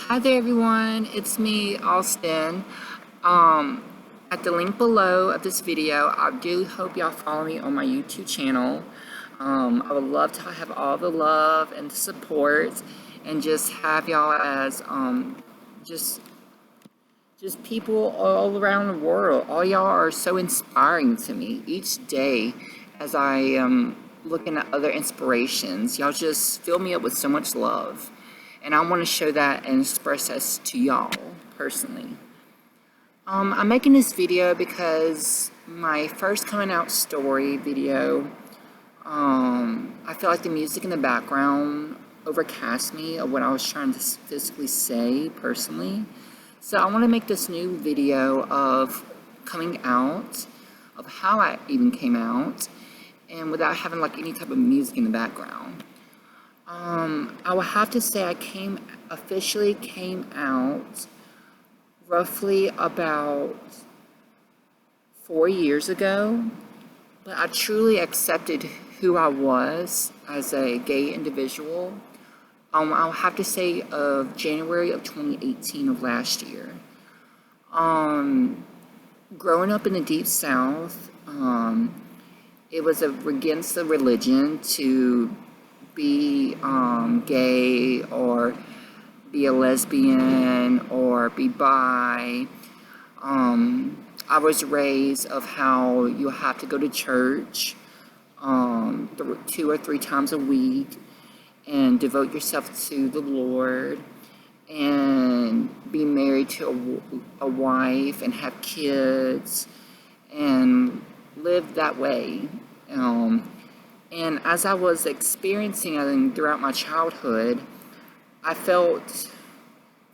Hi there, everyone. It's me, Austin. Um, at the link below of this video, I do hope y'all follow me on my YouTube channel. I would love to have all the love and support, and just have y'all as just just people all around the world. All y'all are so inspiring to me each day as I am looking at other inspirations. Y'all just fill me up with so much love. And I want to show that and express that to y'all personally. I'm making this video because my first coming out story video, I feel like the music in the background overcast me of what I was trying to physically say personally. So I want to make this new video of coming out, of how I even came out, and without having like any type of music in the background. I will have to say I officially came out roughly about 4 years ago, but I truly accepted who I was as a gay individual. I'll have to say of January of 2018 of last year. Growing up in the Deep South, it was against the religion to be gay or be a lesbian or be bi. I was raised of how you have to go to church 2 or 3 times a week and devote yourself to the Lord and be married to a wife and have kids and live that way. And as I was experiencing it throughout my childhood, I felt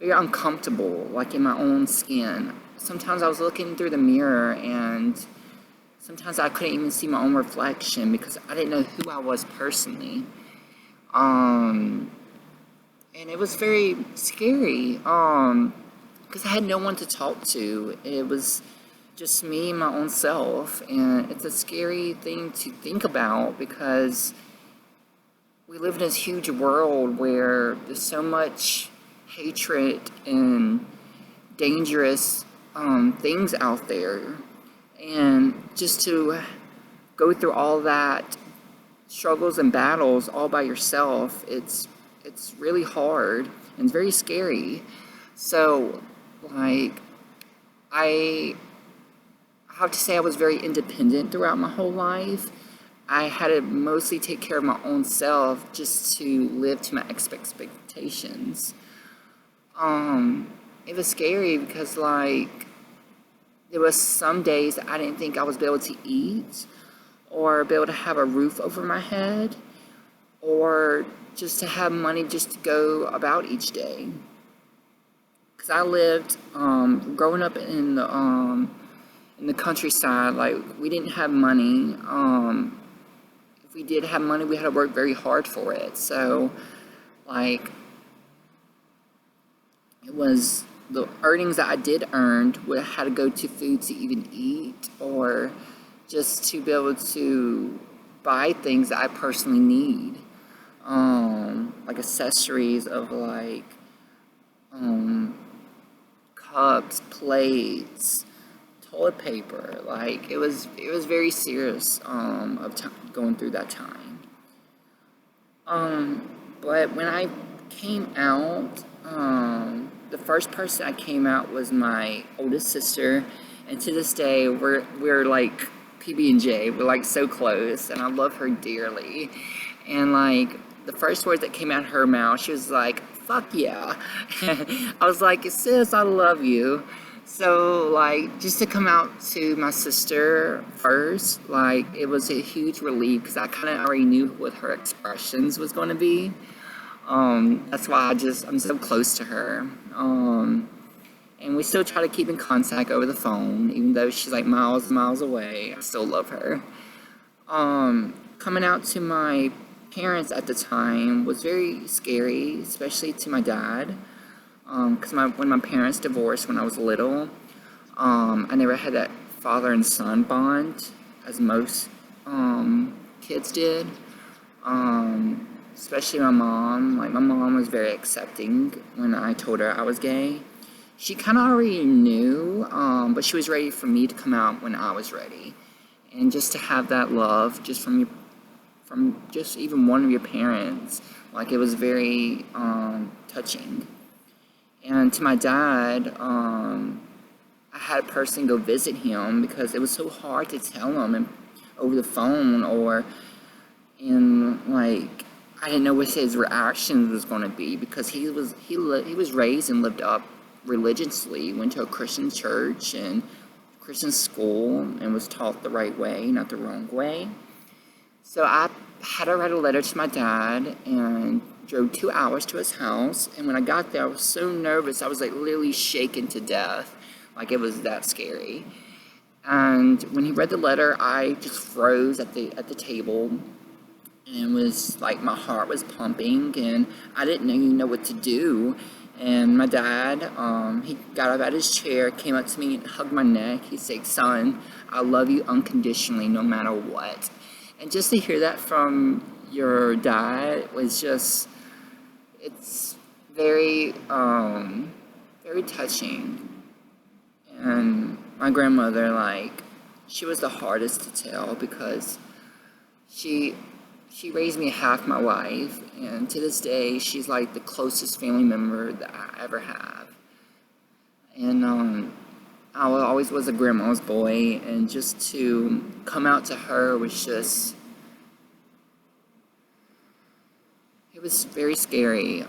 very uncomfortable, like in my own skin. Sometimes I was looking through the mirror and sometimes I couldn't even see my own reflection because I didn't know who I was personally. And it was very scary because I had no one to talk to. It was just me and my own self, and it's a scary thing to think about because we live in this huge world where there's so much hatred and dangerous things out there, and just to go through all that struggles and battles all by yourself, it's really hard and it's very scary. So like I have to say I was very independent throughout my whole life. I had to mostly take care of my own self just to live to my expectations. It was scary because like there was some days that I didn't think I was able to eat or be able to have a roof over my head or just to have money just to go about each day. Because I lived growing up in the countryside, like we didn't have money. If we did have money, we had to work very hard for it. So like it was the earnings that I did earn would had to go to food to even eat or just to be able to buy things that I personally need. Like accessories of like cups, plates, toilet paper. Like it was very serious of going through that time. But when I came out, the first person I came out was my oldest sister, and to this day we're like PB&J. We're like so close, and I love her dearly. And like the first words that came out of her mouth, she was like, "Fuck yeah!" I was like, "Sis, I love you." So like just to come out to my sister first, like it was a huge relief because I kind of already knew what her expressions was going to be. That's why I'm so close to her. And we still try to keep in contact over the phone, even though she's like miles and miles away. I still love her. Coming out to my parents at the time was very scary, especially to my dad. Because when my parents divorced when I was little, I never had that father and son bond as most kids did. Especially my mom. Like my mom was very accepting when I told her I was gay. She kind of already knew, but she was ready for me to come out when I was ready. And just to have that love just from just even one of your parents, like it was very touching. And to my dad, I had a person go visit him because it was so hard to tell him over the phone like I didn't know what his reaction was going to be because he was raised and lived up religiously, went to a Christian church and Christian school and was taught the right way, not the wrong way. So I had to write a letter to my dad and drove 2 hours to his house. And when I got there, I was so nervous. I was like literally shaken to death. Like it was that scary. And when he read the letter, I just froze at the table. And was like my heart was pumping and I didn't even know what to do. And my dad, he got up out of his chair, came up to me and hugged my neck. He said, "Son, I love you unconditionally no matter what." And just to hear that from your dad was just, it's very, very touching. And my grandmother, like, she was the hardest to tell because she raised me half my life, and to this day, she's like the closest family member that I ever have. And I always was a grandma's boy, and just to come out to her was just, it was very scary.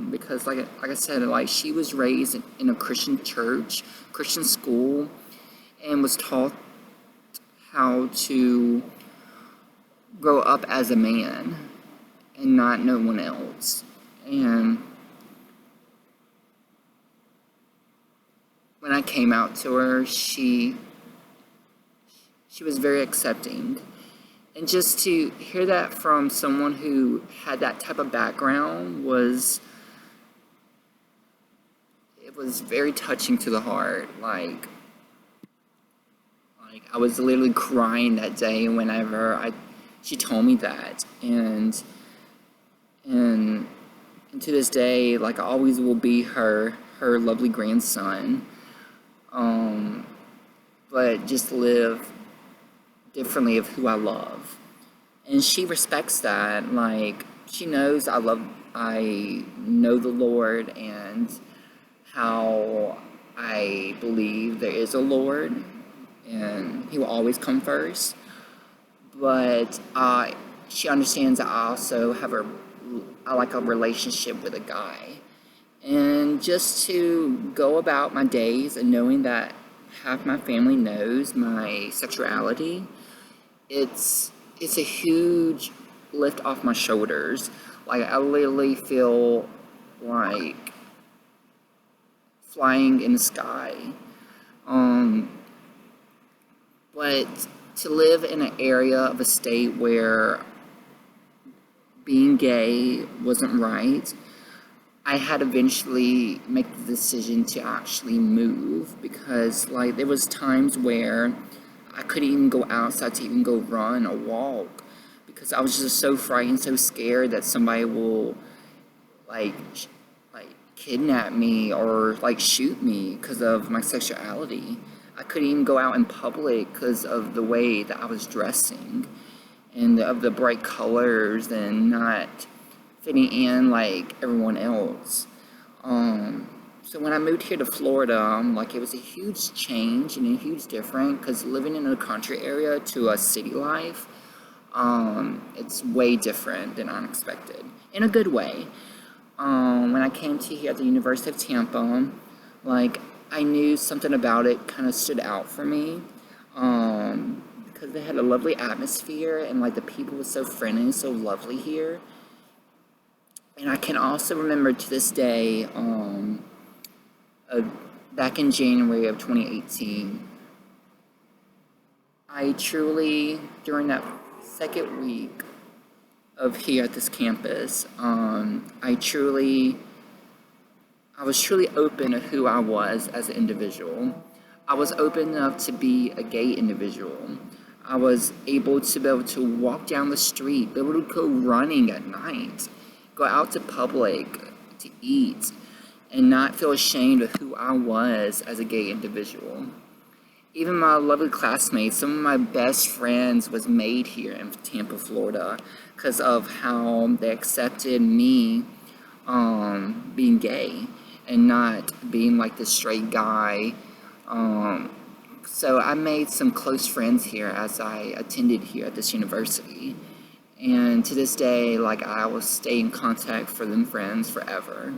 Because like I said, like she was raised in a Christian church, Christian school, and was taught how to grow up as a man and not no one else. And when I came out to her, she was very accepting. And just to hear that from someone who had that type of background it was very touching to the heart. Like I was literally crying that day whenever she told me that, and to this day, like I always will be her lovely grandson, but just live differently of who I love, and she respects that. Like she knows I know the Lord and how I believe there is a Lord, and He will always come first. But she understands that I also have I like a relationship with a guy. And just to go about my days and knowing that half my family knows my sexuality, it's a huge lift off my shoulders. Like I literally feel like flying in the sky. But to live in an area of a state where being gay wasn't right, I had to eventually make the decision to actually move because like there was times where I couldn't even go outside to even go run or walk because I was just so frightened, so scared that somebody will like kidnap me or like shoot me because of my sexuality. I couldn't even go out in public because of the way that I was dressing and of the bright colors and not fitting in like everyone else. So when I moved here to Florida, like it was a huge change and a huge difference because living in a country area to a city life, it's way different than unexpected in a good way. When I came to here at the University of Tampa, like I knew something about it kind of stood out for me because they had a lovely atmosphere and like the people were so friendly and so lovely here. And I can also remember to this day, back in January of 2018, I truly, during that second week of here at this campus, I was truly open to who I was as an individual. I was open enough to be a gay individual. I was able to walk down the street, be able to go running at night, go out to public to eat, and not feel ashamed of who I was as a gay individual. Even my lovely classmates, some of my best friends was made here in Tampa, Florida, because of how they accepted me being gay and not being like the straight guy. So I made some close friends here as I attended here at this university. And to this day, like, I will stay in contact for them friends forever.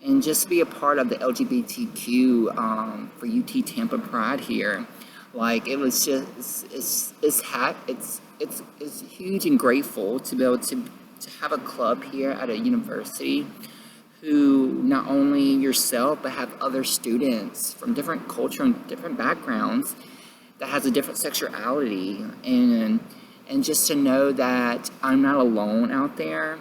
And just to be a part of the LGBTQ for UT Tampa Pride here, like, it was just it's huge and grateful to be able to have a club here at a university who not only yourself but have other students from different culture and different backgrounds that has a different sexuality, and just to know that I'm not alone out there,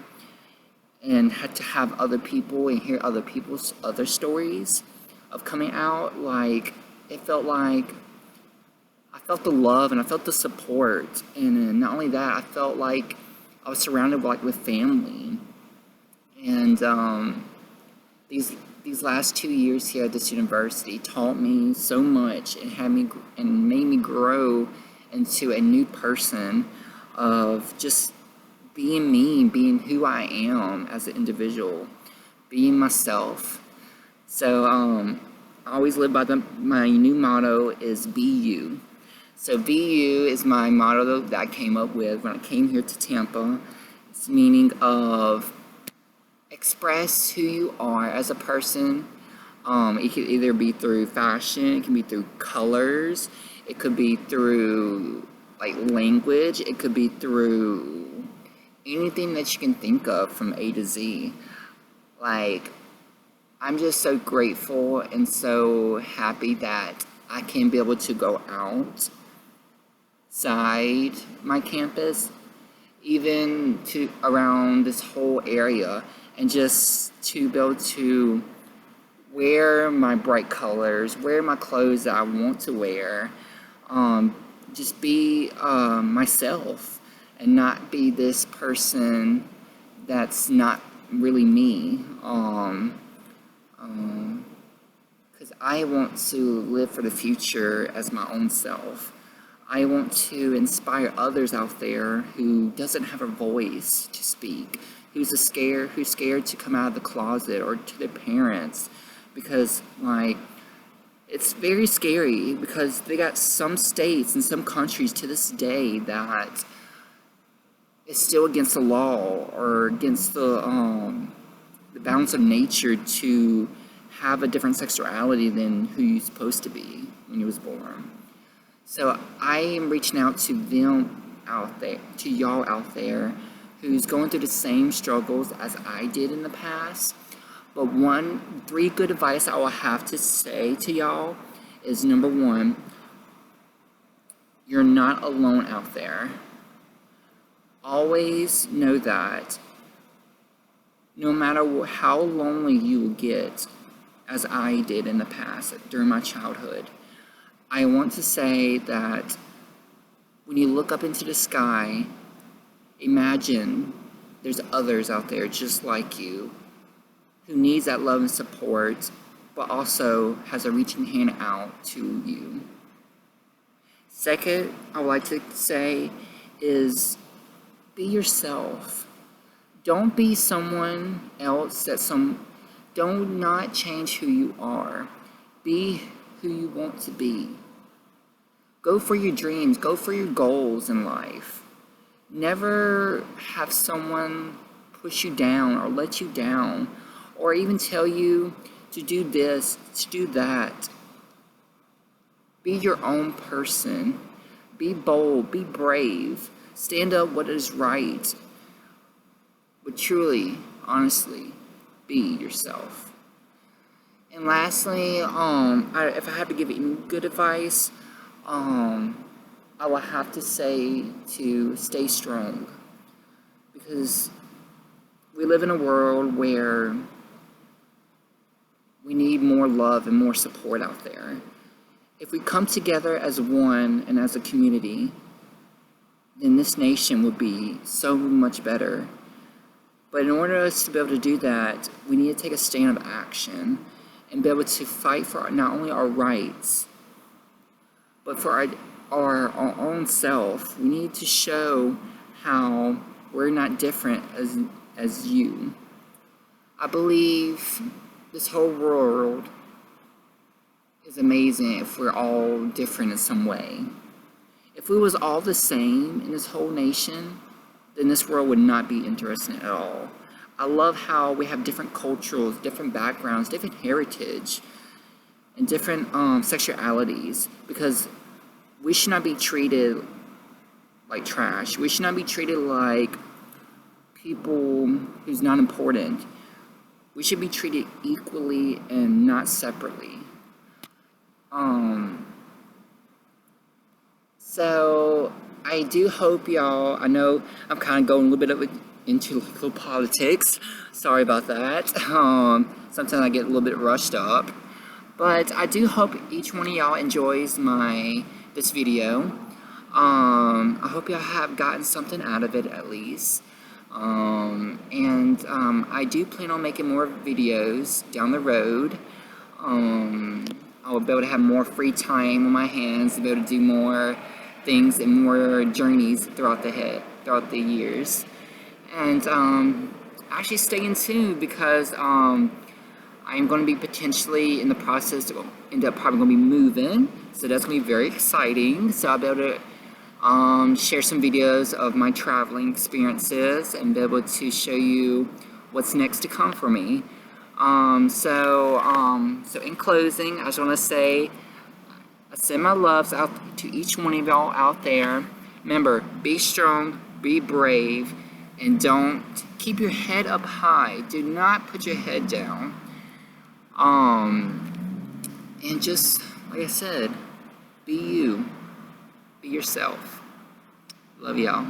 and had to have other people and hear other people's other stories of coming out. Like, it felt like I felt the love and I felt the support, and not only that, I felt like I was surrounded with family. And these last 2 years here at this university taught me so much and made me grow into a new person of just being me, being who I am as an individual, being myself. So I always live by my new motto is be you. So be you is my motto that I came up with when I came here to Tampa. It's meaning of express who you are as a person. It could either be through fashion, it can be through colors, it could be through like language, it could be through anything that you can think of from A to Z. Like, I'm just so grateful and so happy that I can be able to go outside my campus, even to around this whole area, and just to be able to wear my bright colors, wear my clothes that I want to wear, just be myself, and not be this person that's not really me. Because I want to live for the future as my own self. I want to inspire others out there who doesn't have a voice to speak, who's scared to come out of the closet or to their parents, because like, it's very scary, because they got some states and some countries to this day that it's still against the law or against the balance of nature to have a different sexuality than who you're supposed to be when you was born. So I am reaching out to them out there, to y'all out there, who's going through the same struggles as I did in the past. But three good advice I will have to say to y'all is, number one, you're not alone out there. Always know that no matter how lonely you will get, as I did in the past during my childhood, I want to say that when you look up into the sky, imagine there's others out there just like you who needs that love and support, but also has a reaching hand out to you. Second, I would like to say is, be yourself. Don't be someone else do not change who you are. Be who you want to be. Go for your dreams, go for your goals in life. Never have someone push you down or let you down, or even tell you to do this, to do that. Be your own person. Be bold, be brave. Stand up what is right. But truly, honestly, be yourself. And lastly, if I had to give any good advice, I would have to say to stay strong. Because we live in a world where we need more love and more support out there. If we come together as one and as a community, then this nation would be so much better. But in order for us to be able to do that, we need to take a stand of action and be able to fight for not only our rights, but for our own self. We need to show how we're not different as you. I believe this whole world is amazing if we're all different in some way. If we was all the same in this whole nation, then this world would not be interesting at all. I love how we have different cultures, different backgrounds, different heritage, and different sexualities, because we should not be treated like trash. We should not be treated like people who's not important. We should be treated equally and not separately. So I do hope y'all, I know I'm kind of going a little bit into local politics. Sorry about that. Sometimes I get a little bit rushed up. But I do hope each one of y'all enjoys this video. I hope y'all have gotten something out of it at least. I do plan on making more videos down the road. I'll be able to have more free time on my hands to be able to do more things and more journeys throughout the years. And actually stay tuned, because I'm going to be potentially in the process of probably going to be moving, so that's going to be very exciting. So I'll be able to share some videos of my traveling experiences and be able to show you what's next to come for me. So in closing, I just want to say, I send my loves out to each one of y'all out there. Remember, be strong, be brave, and don't keep your head up high. Do not put your head down. And just, like I said, be you. Be yourself. Love y'all.